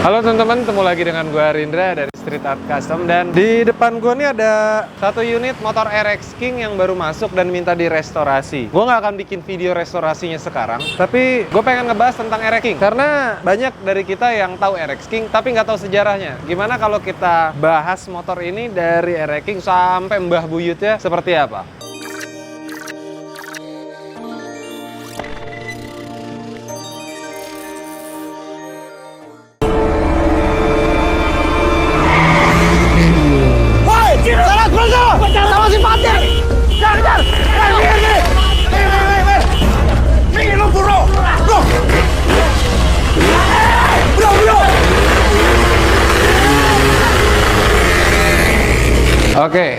Halo teman-teman, ketemu lagi dengan gue Rindra dari Street Art Custom. Dan di depan gue nih ada satu unit motor RX King yang baru masuk dan minta direstorasi. Gue nggak akan bikin video restorasinya sekarang, tapi gue pengen ngebahas tentang RX King. Karena banyak dari kita yang tahu RX King, tapi nggak tahu sejarahnya. Gimana kalau kita bahas motor ini dari RX King sampai mbah buyutnya seperti apa? Sama si Fatir! Jangan! Nih lu bro! Bro! Oke,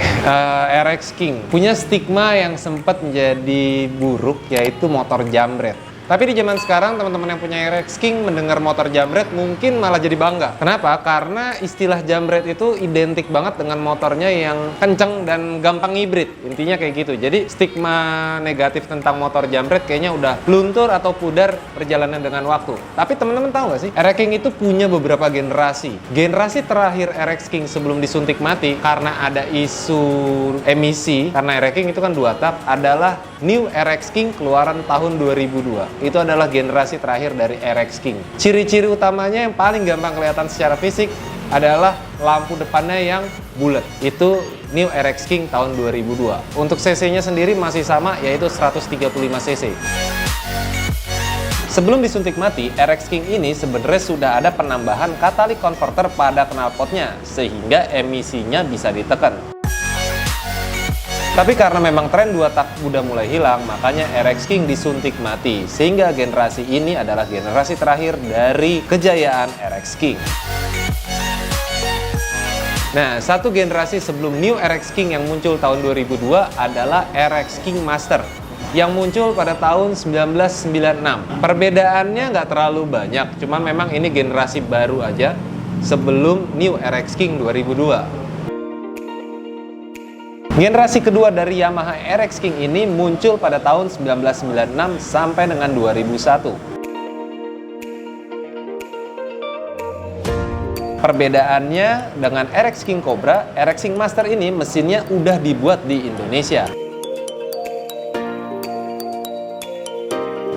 RX King punya stigma yang sempat menjadi buruk, yaitu motor jambret. Tapi di zaman sekarang, teman-teman yang punya RX King mendengar motor jambret mungkin malah jadi bangga. Kenapa? Karena istilah jambret itu identik banget dengan motornya yang kenceng dan gampang hibrid. Intinya kayak gitu. Jadi stigma negatif tentang motor jambret kayaknya udah luntur atau pudar perjalanan dengan waktu. Tapi teman-teman tahu nggak sih? RX King itu punya beberapa generasi. Generasi terakhir RX King sebelum disuntik mati karena ada isu emisi, karena RX King itu kan 2 tak, adalah New RX King keluaran tahun 2002. Itu adalah generasi terakhir dari RX King. Ciri-ciri utamanya yang paling gampang kelihatan secara fisik adalah lampu depannya yang bulat. Itu New RX King tahun 2002. Untuk cc-nya sendiri masih sama, yaitu 135 cc. Sebelum disuntik mati, RX King ini sebenarnya sudah ada penambahan catalytic converter pada knalpotnya, sehingga emisinya bisa ditekan. Tapi karena memang tren 2 tak udah mulai hilang, makanya RX King disuntik mati. Sehingga generasi ini adalah generasi terakhir dari kejayaan RX King. Nah, satu generasi sebelum New RX King yang muncul tahun 2002 adalah RX King Master yang muncul pada tahun 1996. Perbedaannya nggak terlalu banyak, cuman memang ini generasi baru aja sebelum New RX King 2002. Generasi kedua dari Yamaha RX King ini muncul pada tahun 1996 sampai dengan 2001. Perbedaannya dengan RX King Cobra, RX King Master ini mesinnya udah dibuat di Indonesia.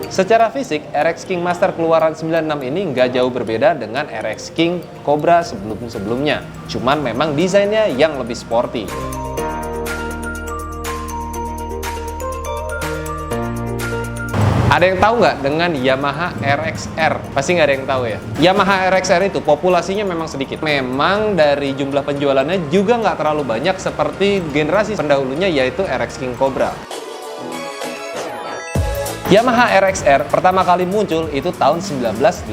Secara fisik, RX King Master keluaran 96 ini nggak jauh berbeda dengan RX King Cobra sebelum-sebelumnya. Cuman memang desainnya yang lebih sporty. Ada yang tahu nggak dengan Yamaha RXR? Pasti nggak ada yang tahu ya. Yamaha RXR itu populasinya memang sedikit. Memang dari jumlah penjualannya juga nggak terlalu banyak seperti generasi pendahulunya, yaitu RX King Cobra. Yamaha RXR pertama kali muncul itu tahun 1988.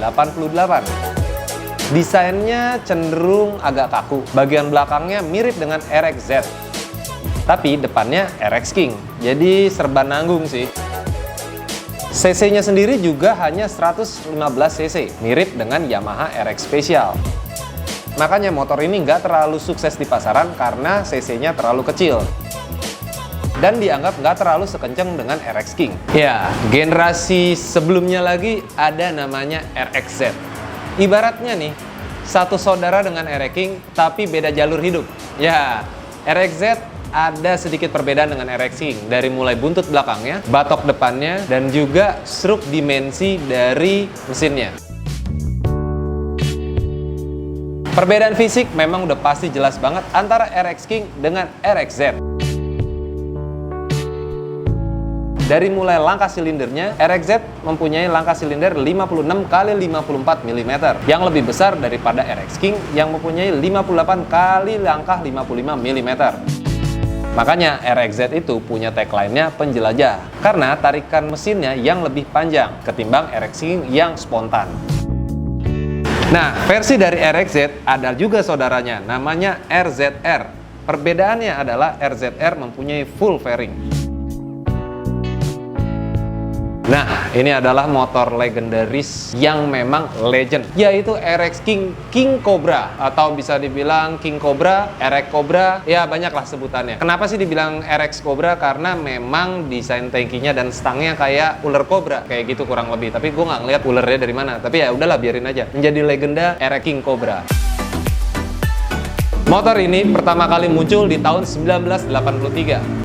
Desainnya cenderung agak kaku. Bagian belakangnya mirip dengan RXZ. Tapi depannya RX King. Jadi serba nanggung sih. cc-nya sendiri juga hanya 115 cc, mirip dengan Yamaha RX Special. Makanya motor ini nggak terlalu sukses di pasaran karena cc-nya terlalu kecil. Dan dianggap nggak terlalu sekencang dengan RX King. Ya, generasi sebelumnya lagi ada namanya RXZ. Ibaratnya nih, satu saudara dengan RX King, tapi beda jalur hidup. Ya, RXZ ada sedikit perbedaan dengan RX King, dari mulai buntut belakangnya, batok depannya, dan juga struk dimensi dari mesinnya. Perbedaan fisik memang udah pasti jelas banget antara RX King dengan RXZ. Dari mulai langkah silindernya, RXZ mempunyai langkah silinder 56 x 54 mm yang lebih besar daripada RX King yang mempunyai 58 kali langkah 55 mm. Makanya RXZ itu punya tagline-nya penjelajah, karena tarikan mesinnya yang lebih panjang ketimbang RX King yang spontan. Nah, versi dari RXZ ada juga saudaranya, namanya RZR. Perbedaannya adalah RZR mempunyai full fairing. Nah, ini adalah motor legendaris yang memang legend, yaitu RX King King Cobra, atau bisa dibilang King Cobra, RX Cobra, ya banyaklah sebutannya. Kenapa sih dibilang RX Cobra? Karena memang desain tankinya dan stangnya kayak ular kobra, kayak gitu kurang lebih. Tapi gue nggak ngeliat ulernya dari mana. Tapi ya udahlah, biarin aja. Menjadi legenda RX King Cobra. Motor ini pertama kali muncul di tahun 1983.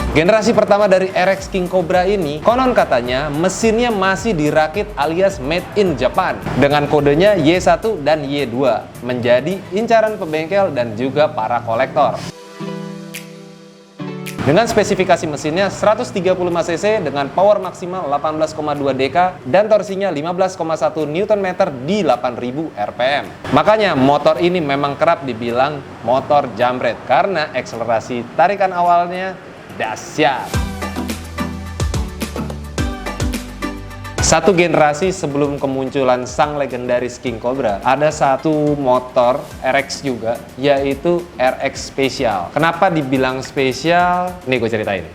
Generasi pertama dari RX King Cobra ini, konon katanya mesinnya masih dirakit alias made in Japan dengan kodenya Y1 dan Y2, menjadi incaran pembengkel dan juga para kolektor. Dengan spesifikasi mesinnya 135 cc dengan power maksimal 18,2 dk dan torsinya 15,1 Nm di 8000 rpm. Makanya motor ini memang kerap dibilang motor jambret karena akselerasi tarikan awalnya dahsyat. Satu generasi sebelum kemunculan sang legendaris King Cobra, ada satu motor RX juga, yaitu RX Special. Kenapa dibilang spesial? Nih gue ceritain.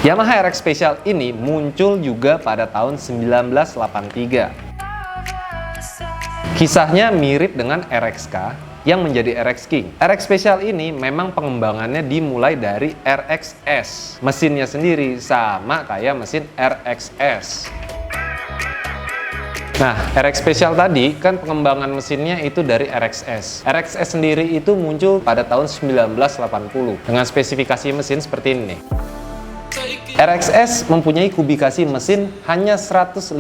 Yamaha RX Special ini muncul juga pada tahun 1983. Kisahnya mirip dengan RXK yang menjadi RX King. RX Special ini memang pengembangannya dimulai dari RXS. Mesinnya sendiri sama kayak mesin RXS. Nah, RX Special tadi kan pengembangan mesinnya itu dari RXS. RXS sendiri itu muncul pada tahun 1980 dengan spesifikasi mesin seperti ini nih. RXS mempunyai kubikasi mesin hanya 115.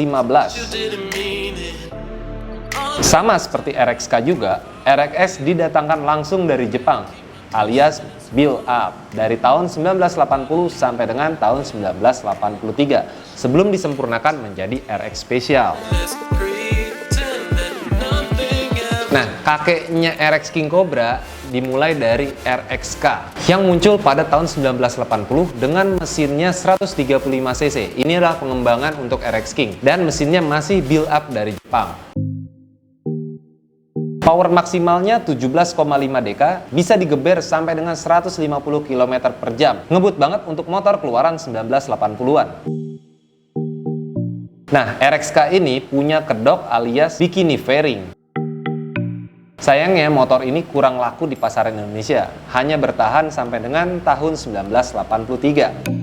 Sama seperti RXK juga, RXS didatangkan langsung dari Jepang, alias build up dari tahun 1980 sampai dengan tahun 1983, sebelum disempurnakan menjadi RX Special. Nah, kakeknya RX King Cobra dimulai dari RXK yang muncul pada tahun 1980 dengan mesinnya 135 cc. Ini adalah pengembangan untuk RX King dan mesinnya masih build up dari Jepang. Power maksimalnya 17,5 dk, bisa digeber sampai dengan 150 km per jam. Ngebut banget untuk motor keluaran 1980-an. Nah, RXK ini punya kedok alias bikini fairing. Sayangnya motor ini kurang laku di pasaran Indonesia, hanya bertahan sampai dengan tahun 1983.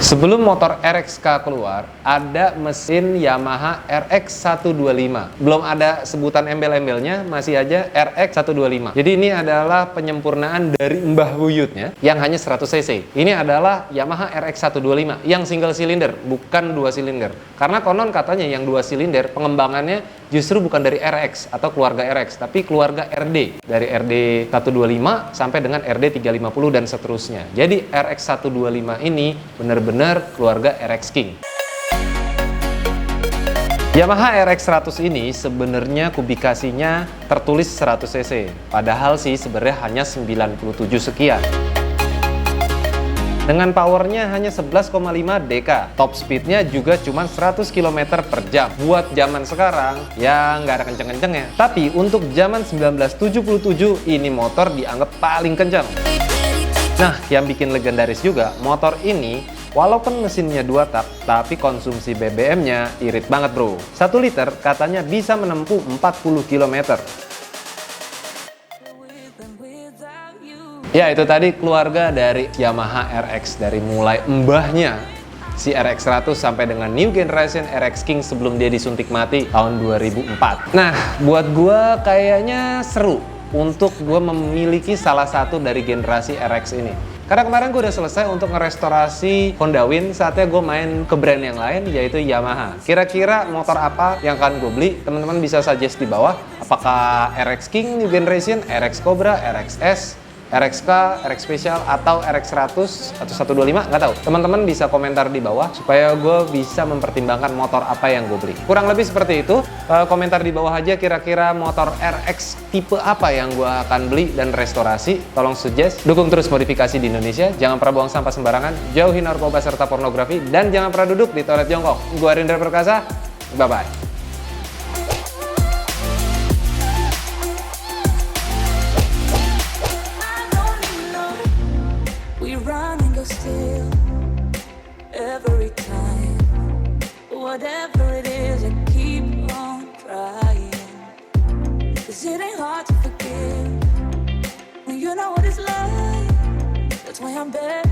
Sebelum motor RXK keluar, ada mesin Yamaha RX125. Belum ada sebutan embel-embelnya, masih aja RX125. Jadi ini adalah penyempurnaan dari mbah buyutnya yang hanya 100 cc. Ini adalah Yamaha RX125 yang single silinder, bukan dua silinder. Karena konon katanya yang dua silinder pengembangannya justru bukan dari RX atau keluarga RX, tapi keluarga RD. Dari RD125 sampai dengan RD350 dan seterusnya. Jadi RX125 ini benar-benar keluarga RX King. Yamaha RX100 ini sebenarnya kubikasinya tertulis 100 cc, padahal sih sebenarnya hanya 97 sekian. Dengan powernya hanya 11,5 dk, top speednya juga cuma 100 km per jam. Buat zaman sekarang, ya nggak ada kenceng-kencengnya. Tapi untuk zaman 1977, ini motor dianggap paling kenceng. Nah, yang bikin legendaris juga, motor ini walaupun mesinnya 2 tak, tapi konsumsi BBM-nya irit banget bro. 1 liter katanya bisa menempuh 40 km. Ya, itu tadi keluarga dari Yamaha RX, dari mulai mbahnya si RX100 sampai dengan new generation RX King sebelum dia disuntik mati tahun 2004. Nah, buat gua kayaknya seru untuk gua memiliki salah satu dari generasi RX ini. Karena kemarin gue udah selesai untuk ngerestorasi Honda Win, saatnya gue main ke brand yang lain yaitu Yamaha. Kira-kira motor apa yang akan gue beli? Teman-teman bisa suggest di bawah. Apakah RX King New Generation, RX Cobra, RXS, RXK, RX Special, atau RX100 atau 125, nggak tahu. Teman-teman bisa komentar di bawah supaya gue bisa mempertimbangkan motor apa yang gue beli. Kurang lebih seperti itu. Komentar di bawah aja kira-kira motor RX tipe apa yang gue akan beli dan restorasi. Tolong suggest. Dukung terus modifikasi di Indonesia. Jangan pernah buang sampah sembarangan. Jauhi narkoba serta pornografi. Dan jangan pernah duduk di toilet jongkok. Gue Rindra Perkasa. Bye-bye. whatever it is, I keep on trying. 'Cause it ain't hard to forgive when you know what it's like. That's why I'm better